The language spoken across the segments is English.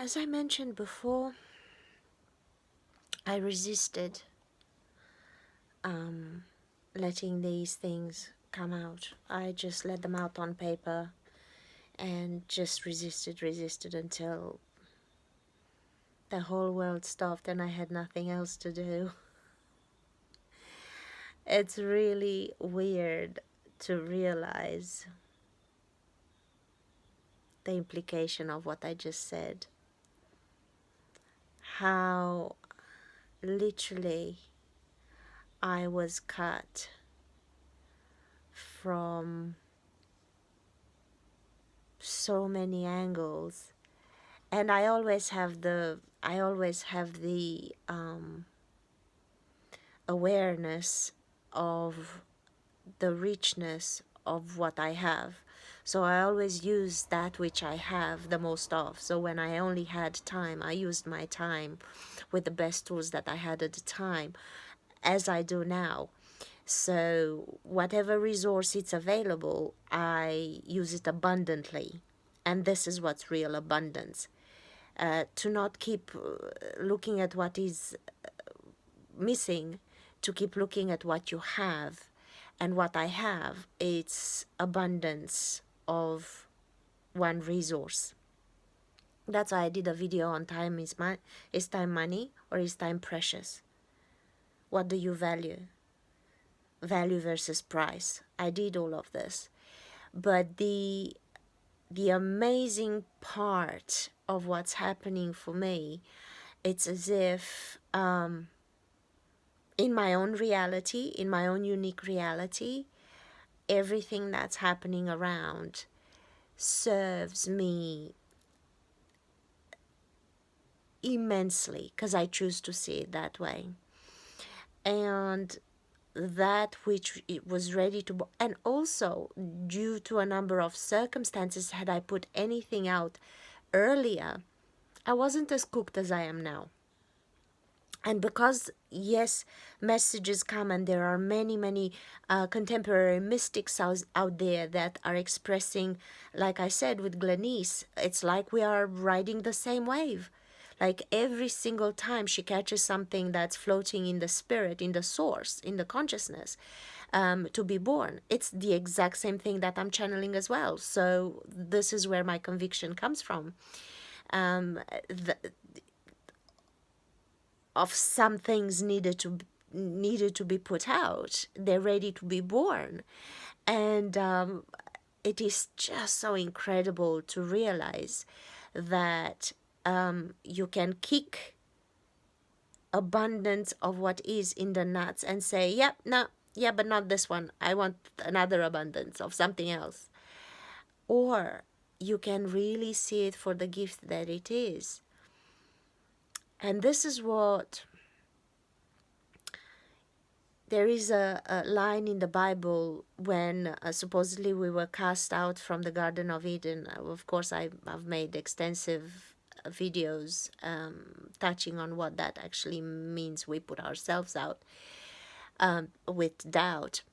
As I mentioned before, I resisted letting these things come out. I just let them out on paper and just resisted until the whole world stopped and I had nothing else to do. It's really weird to realize the implication of what I just said. How literally I was cut from so many angles, and I always have the awareness of the richness of what I have. So I always use that which I have the most of. So when I only had time, I used my time with the best tools that I had at the time, as I do now. So whatever resource it's available, I use it abundantly. And this is what's real abundance. To not keep looking at what is missing, to keep looking at what you have. And what I have, it's abundance of one resource. That's why I did a video on time is time money or is time precious? What do you value? Value versus price. I did all of this. But the amazing part of what's happening for me, it's as if in my own reality, in my own unique reality, everything that's happening around serves me immensely because I choose to see it that way. And that which it was ready to, and also due to a number of circumstances, had I put anything out earlier, I wasn't as cooked as I am now. And because, yes, messages come, and there are many contemporary mystics out there that are expressing, like I said with Glenise, it's like we are riding the same wave. Like every single time she catches something that's floating in the spirit, in the source, in the consciousness, to be born, it's the exact same thing that I'm channeling as well. So this is where my conviction comes from. Of some things needed to be put out. They're ready to be born, and it is just so incredible to realize that you can kick abundance of what is in the nuts and say, yep, no, yeah, but not this one. I want another abundance of something else. Or you can really see it for the gift that it is. And this is what there is a line in the Bible when supposedly we were cast out from the Garden of Eden. Of course, I've made extensive videos touching on what that actually means. We put ourselves out with doubt.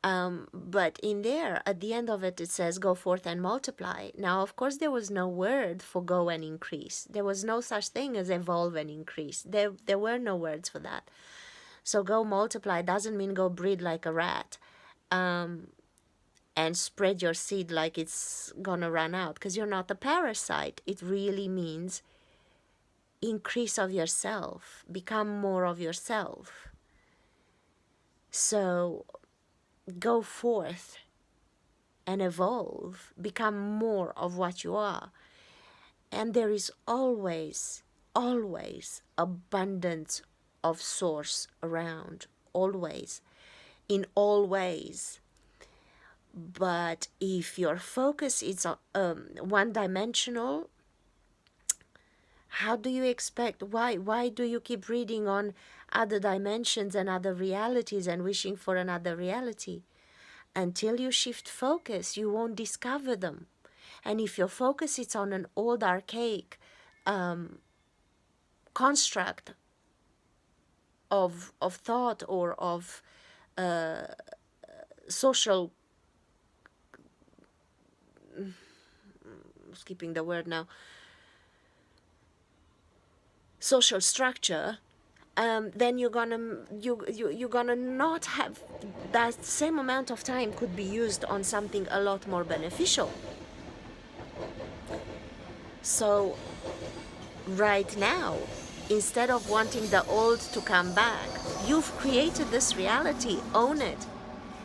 But in there, at the end of it, it says, go forth and multiply. Now, of course, there was no word for go and increase. There was no such thing as evolve and increase. There were no words for that. So go multiply doesn't mean go breed like a rat and spread your seed like it's gonna run out, because you're not a parasite. It really means increase of yourself, become more of yourself. So go forth and evolve, become more of what you are. And there is always abundance of source around, always, in all ways. But if your focus is one-dimensional, how do you expect, why do you keep reading on other dimensions and other realities and wishing for another reality? Until you shift focus, you won't discover them. And if your focus is on an old archaic construct of thought or of social, skipping the word now, social structure, then you're gonna not have that same amount of time could be used on something a lot more beneficial. So right now, instead of wanting the old to come back, you've created this reality. Own it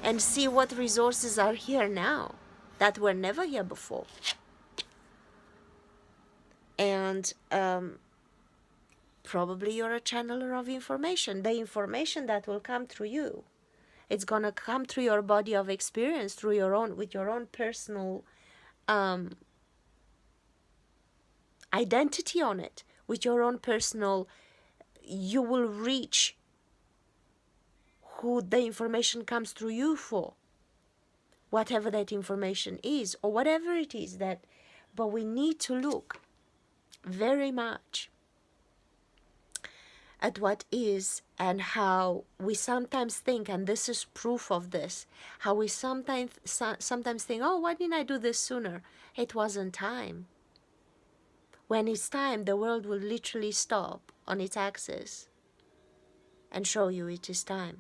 and see what resources are here now that were never here before. And probably you're a channeler of information. The information that will come through you, it's gonna come through your body of experience, through your own, with your own personal identity on it, with your own personal, you will reach who the information comes through you for, whatever that information is, or whatever it is that, but we need to look very much at what is and how we sometimes think, and this is proof of this, how we sometimes think, oh, why didn't I do this sooner? It wasn't time. When it's time, the world will literally stop on its axis and show you it is time.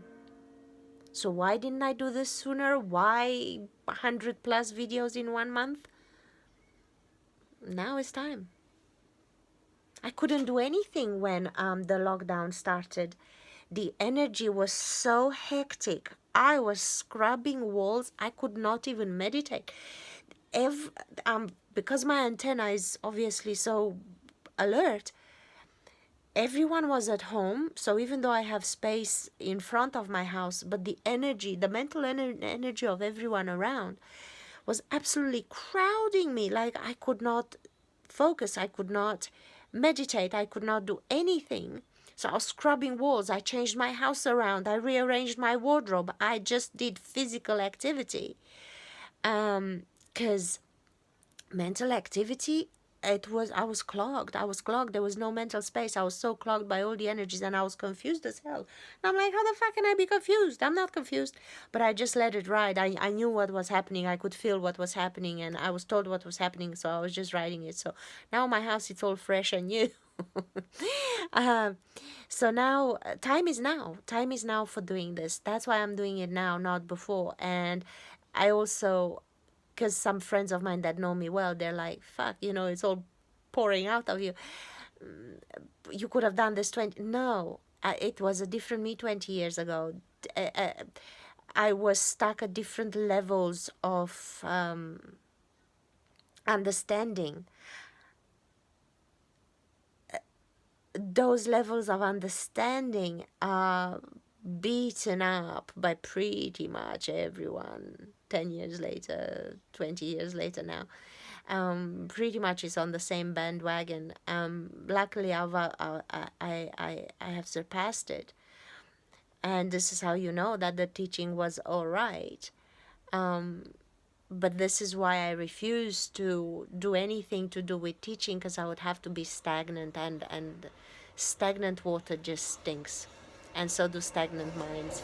So why didn't I do this sooner? Why 100+ videos in 1 month? Now it's time. I couldn't do anything when the lockdown started. The energy was so hectic. I was scrubbing walls. I could not even meditate. Because my antenna is obviously so alert, everyone was at home. So even though I have space in front of my house, but the energy, the mental energy of everyone around was absolutely crowding me. Like I could not focus. I could not meditate. I could not do anything. So I was scrubbing walls. I changed my house around. I rearranged my wardrobe. I just did physical activity. Because mental activity, I was clogged. There was no mental space. I was so clogged by all the energies, and I was confused as hell. And I'm like, how the fuck can I be confused? I'm not confused. But I just let it ride. I knew what was happening. I could feel what was happening, and I was told what was happening, so I was just riding it. So now my house, it's all fresh and new. So now, time is now. Time is now for doing this. That's why I'm doing it now, not before. And I also, because some friends of mine that know me well, they're like, fuck, it's all pouring out of you. You could have done this 20. No, it was a different me 20 years ago. I was stuck at different levels of understanding. Those levels of understanding are beaten up by pretty much everyone 10 years later, 20 years later now. Pretty much is on the same bandwagon. Luckily, I have surpassed it. And this is how you know that the teaching was all right. But this is why I refuse to do anything to do with teaching, because I would have to be stagnant, and stagnant water just stinks. And so do stagnant minds.